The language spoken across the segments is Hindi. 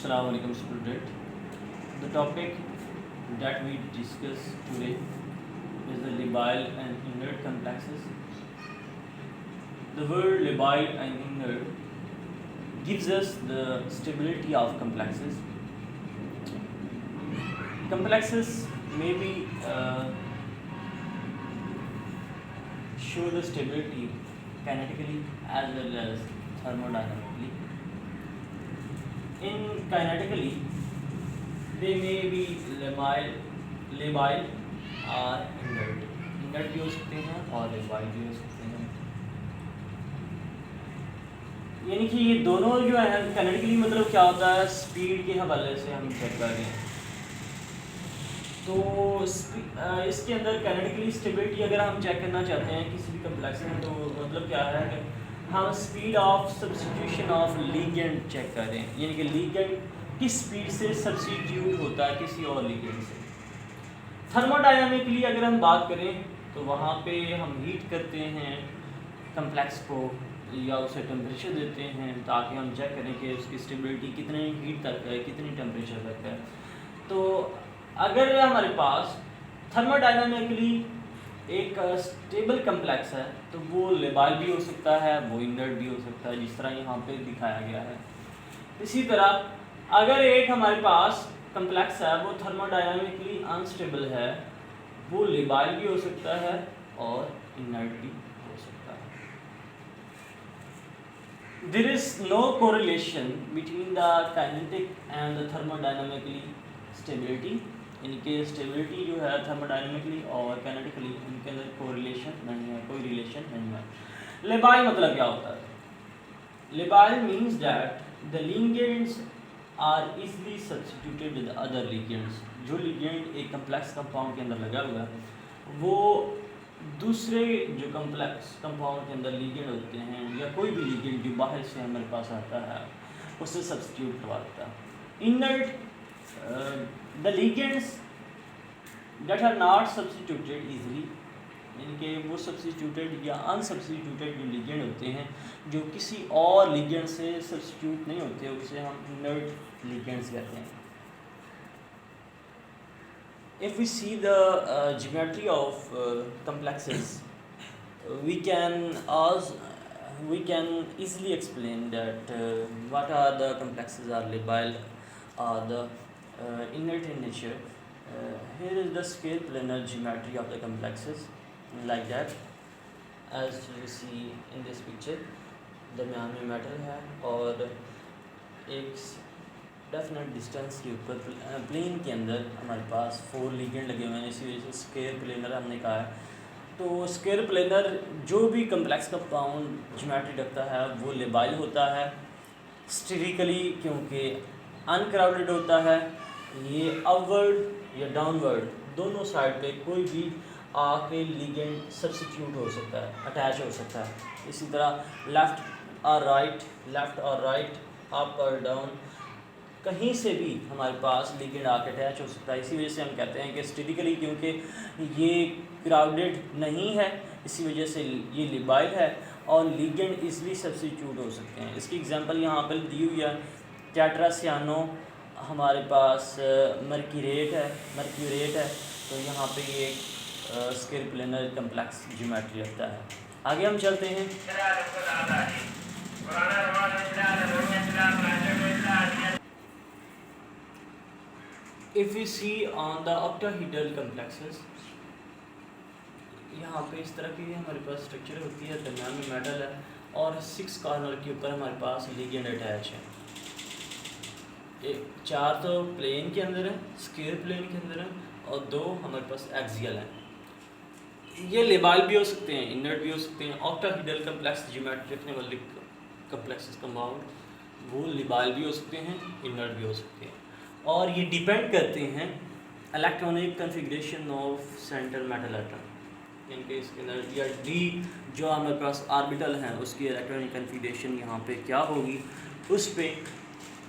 Assalamu alaikum student. The topic that we discuss today is the labile and inert complexes. The word labile and inert gives us the stability of complexes. Complexes maybe show the stability kinetically as well as thermodynamically. In kinetically, they may be labile or inert. Inert भी हो सकते हैं और labile भी हो सकते हैं. यानी कि ये दोनों जो है kinetically मतलब क्या होता है, स्पीड के हवाले से हम चेक कर रहे हैं. तो इसके अंदर kinetically स्टेबिलिटी अगर हम चेक करना चाहते हैं किसी भी कम्प्लेक्स में, तो मतलब क्या है कि हम speed of substitution of ligand check कर रहे हैं. यानी कि लिगेंड किस स्पीड से सब्स्टिट्यूट होता है किसी और लिगेंड से. थर्मोडायनामिकली अगर हम बात करें तो वहाँ पे हम हीट करते हैं कम्प्लेक्स को या उसे टेम्परेचर देते हैं ताकि हम चेक करें कि उसकी स्टेबिलिटी कितने हीट तक है, कितनी टेम्परेचर तक है. तो अगर हमारे पास थर्मोडायनामिकली एक स्टेबल कम्प्लेक्स है तो वो लेबाइल भी हो सकता है, वो इनर्ट भी हो सकता है, जिस तरह यहाँ पे दिखाया गया है. इसी तरह अगर एक हमारे पास कम्प्लेक्स है वो थर्मोडायनामिकली अनस्टेबल है, वो लेबाइल भी हो सकता है और इनर्ट भी हो सकता है. There is no correlation between the kinetic and the thermodynamically stability. इनके स्टेबिलिटी जो है थर्मोडायनामिकली और काइनेटिकली इनके अंदर कोरिलेशन नहीं है, कोई रिलेशन नहीं है. लेबाइल मतलब क्या होता है? Labile means that the ligands are easily substituted with other ligands. जो लिगेंड एक कम्प्लेक्स कंपाउंड के अंदर लगा हुआ है वो दूसरे जो कम्प्लेक्स कंपाउंड के अंदर लिगेंड होते हैं या कोई भी लिगेंड जो बाहर से हमारे पास आता है उससे सब्स्टिट्यूट करवा देता है. Inert the ligands that are not substituted easily, इनके वो सब्स्टिट्यूटेड या अनसब्स्टिट्यूटेड जो लिगेंड होते हैं जो किसी और लिगेंड से सब्स्टिट्यूट नहीं होते, उसे हम इनर्ट लिगेंड्स कहते हैं. If we see the geometry of complexes, we can easily explain that what are the complexes are labile or the inert in nature. Here is the scale planar geometry of the complexes like that. As you see in this picture, दरमियान में मेटल है और एक डेफिनेट डिस्टेंस के ऊपर प्लेन के अंदर हमारे पास 4 लिगेंड लगे हुए हैं. इसी वजह से स्क्वायर प्लेनर हमने कहा है. तो स्क्वायर प्लेनर जो भी कम्प्लेक्स कंपाउंड ज्योमेट्री रखता है वो लेबाइल होता है स्टेरिकली, क्योंकि अनक्राउडेड होता है. ये अपवर्ड या डाउनवर्ड दोनों साइड पे कोई भी आके लिगेंड सब्स्टिट्यूट हो सकता है, अटैच हो सकता है. इसी तरह लेफ़्ट और राइट, अप और डाउन, कहीं से भी हमारे पास लिगेंड आके अटैच हो सकता है. इसी वजह से हम कहते हैं कि स्टेटिकली, क्योंकि ये क्राउडेड नहीं है इसी वजह से ये लेबाइल है और लिगेंड ईजली सब्स्टिट्यूट हो सकते हैं. इसकी एग्जांपल यहाँ पर दी हुई है. टेट्रासियानो हमारे पास मर्क्यूरेट है, तो यहाँ पे ये एक स्क्वायर प्लेनर कम्प्लेक्स ज्योमेट्री रखता है. आगे हम चलते हैं. If we see on the octahedral complexes, यहाँ पे इस तरह की हमारे पास स्ट्रक्चर होती है, दरमियान में मेटल है और 6 कॉर्नर के ऊपर हमारे पास लिगेंड अटैच है. 4 तो प्लेन के अंदर है, स्क्वायर प्लेन के अंदर है, और 2 हमारे पास एक्सियल है. ये लेबाइल भी हो सकते हैं, इनर्ट भी हो सकते हैं. ऑक्टाहेड्रल कम्प्लेक्स ज्योमेट्री रखने वाले कम्प्लेक्सेस कंपाउंड वो लेबाइल भी हो सकते हैं, इनर्ट भी हो सकते हैं. और ये डिपेंड करते हैं electronic configuration of centre metal atom. इनके इसके अंदर या डी जो हमारे पास ऑर्बिटल हैं उसकी इलेक्ट्रॉनिक कन्फिग्रेशन यहाँ पे क्या होगी, उस पर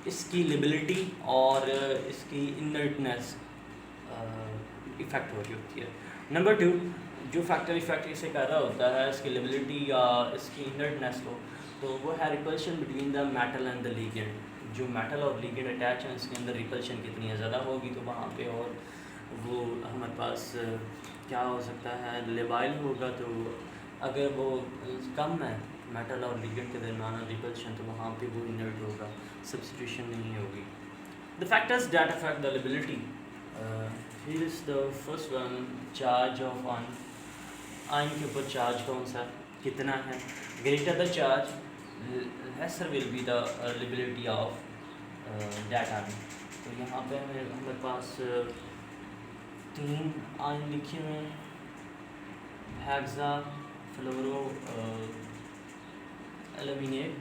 इसकी लिबिलिटी और इसकी इनर्टनेस इफ़ेक्ट हो रही होती है. नंबर 2 जो फैक्टर इफेक्ट इसे कर रहा होता है इसकी लिबिलिटी या इसकी इनर्टनेस को, तो वो है repulsion between the metal and the ligand. जो मेटल और लिगेंड अटैच हैं उसके अंदर रिपल्शन कितनी ज़्यादा होगी, तो वहाँ पे और वो हमारे पास क्या हो सकता है, लेबाइल होगा। तो अगर वो कम है मेटल और लिगेंड के दरमियान रिपल्शन, तो वहाँ पे वो इनर्ट होगा, सब्स्टिट्यूशन नहीं होगी। The factors that affect the liability, here is the first one, charge of ion के ऊपर चार्ज कौन सा कितना है। Greater the charge laser will be the lability of that ion. तो यहाँ पे हमारे पास 3 आयन लिखे हुए हैं, हेक्सा, फ्लोरो, एल्यूमिनियम,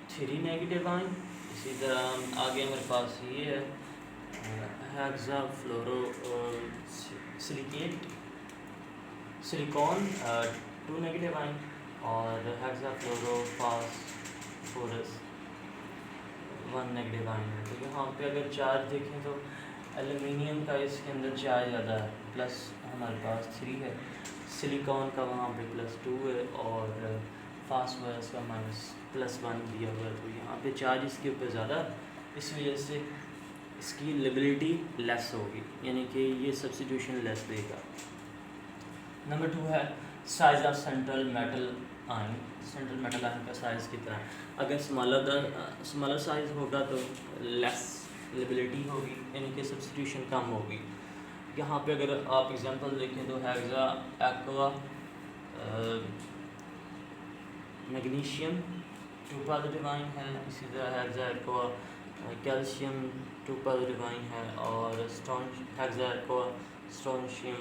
3 नेगेटिव आयन। इसी तरह आगे हमारे पास ये है हेक्सा, फ्लोरो, सिलिकेट, सिलिकॉन, 2 नेगेटिव आयन, और हेक्सा, फ्लोरो, फास्फोरस, 1 नेगेटिव आयन है। तो यहाँ पे अगर चार्ज देखें तो एल्यूमिनियम का इसके अंदर चार्ज ज़्यादा है, प्लस हमारे पास 3 है, सिलिकॉन का वहाँ पे +2 है, और फास्फोरस का -+1 दिया हुआ है। तो यहाँ पे चार्ज इसके ऊपर ज़्यादा, इस वजह से इसकी लिबिलिटी लेस होगी, यानी कि ये सब्स्टिट्यूशन लेस देगा। नंबर 2 है size of central metal ion. Central metal ion का साइज़ कितना है। अगर स्मॉलर साइज़ होगा तो लेस लिबिलिटी होगी, यानी कि सब्स्टिट्यूशन कम होगी। यहाँ पे अगर आप एग्जांपल देखें तो hexa, aqua, magnesium 2 positive ion है, इसी तरह hexa, aqua, calcium 2 positive ion है, और hexa, aqua, strontium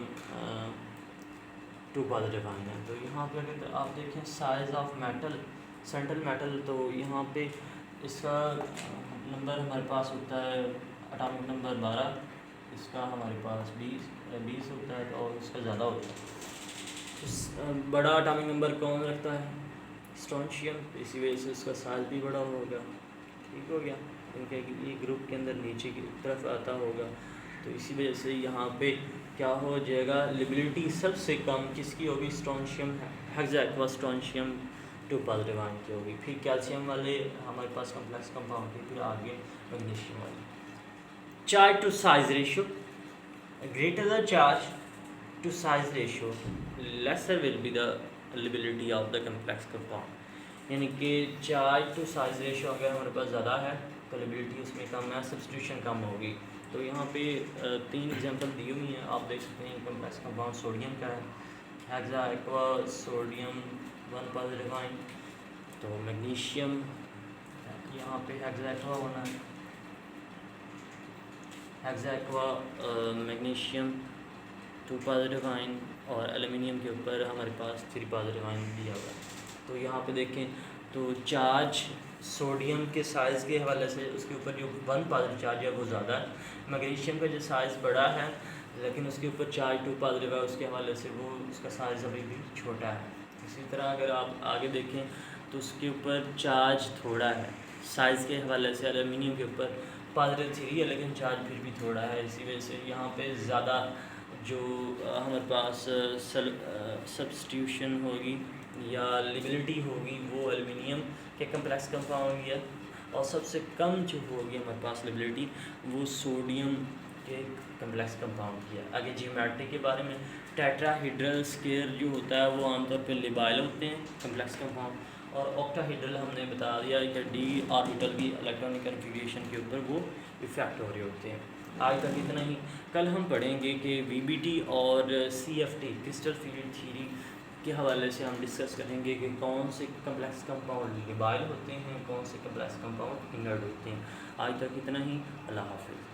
2 positive ion है। तो यहाँ पे अगर आप देखें size of metal, central metal, तो यहाँ पे इसका नंबर हमारे पास होता है एटॉमिक नंबर 12, इसका हमारे पास 20 होता है, और इसका ज़्यादा होता है। बड़ा एटॉमिक नंबर कौन रखता है, स्ट्रोंशियम, इसी वजह से इसका साइज भी बड़ा होगा। ठीक हो गया, क्योंकि ये ग्रुप के अंदर नीचे की तरफ आता होगा, तो इसी वजह से यहाँ पे क्या हो जाएगा, लिबिलिटी सबसे कम किसकी होगी, strontium, hexa, aqua, strontium 2 positive ion की होगी। फिर कैल्शियम वाले हमारे पास कम्प्लेक्स कंपाउंड थे, फिर आगे मैग्नीशियम वाले। Charge to size ratio, greater the charge to size ratio lesser will be the lability of the complex compound. यानी कि चार्ज टू साइज रेशियो अगर हमारे पास ज़्यादा है तो लिबिलिटी उसमें कम है, सब्स्टिट्यूशन कम होगी। तो यहाँ पे 3 एग्जांपल दी हुई हैं, आप देख सकते हैं। कम्प्लेक्स कंपाउंड सोडियम का है, hexa, aqua, sodium 1 positive ion, तो मैग्नीशियम यहाँ पे हेक्सा, एक्वा होना है, hexa, aqua, magnesium 2 positive ion, और एल्यूमिनियम के ऊपर हमारे पास 3 पॉजिटिव आयन दिया हुआ है। तो यहाँ पे देखें तो चार्ज सोडियम के साइज़ के हवाले से उसके ऊपर जो 1 पॉजिटिव चार्ज है वो ज़्यादा है। मैग्नीशियम का जो साइज़ बड़ा है लेकिन उसके ऊपर चार्ज 2 पॉजिटिव है, उसके हवाले से वो उसका साइज़ अभी भी छोटा है। इसी तरह अगर आप आगे देखें तो उसके ऊपर चार्ज थोड़ा है, साइज़ के हवाले से एल्यूमिनियम के ऊपर पॉजिटिव 3 है लेकिन चार्ज फिर भी थोड़ा है। इसी वजह से यहाँ पे ज़्यादा जो हमारे पास सब्स्टिट्यूशन होगी या लिबिलिटी होगी वो एल्यूमिनियम के कम्प्लेक्स कंपाउंड की है, और सबसे कम जो होगी हमारे पास लिबिलिटी वो सोडियम के कम्प्लेक्स कंपाउंड की है। आगे जियोमेट्री के बारे में, टेट्राहेड्रल स्केयर जो होता है वो आमतौर पर लिबाइल होते हैं कम्प्लेक्स कंपाउंड, और ऑक्टाहेड्रल हमने बता दिया कि डी ऑर्बिटल की इलेक्ट्रॉनिक कन्फिग्रेशन के ऊपर वो इफ़ेक्ट हो रहे होते हैं। आज तक इतना ही। कल हम पढ़ेंगे कि वीबीटी और सीएफटी क्रिस्टल फील्ड थ्योरी के हवाले से हम डिस्कस करेंगे कि कौन से कम्प्लेक्स कंपाउंड लिबाइल होते हैं, कौन से कम्प्लेक्स कंपाउंड इनर्ट होते हैं। आज तक इतना ही। अल्लाह हाफ़िज़।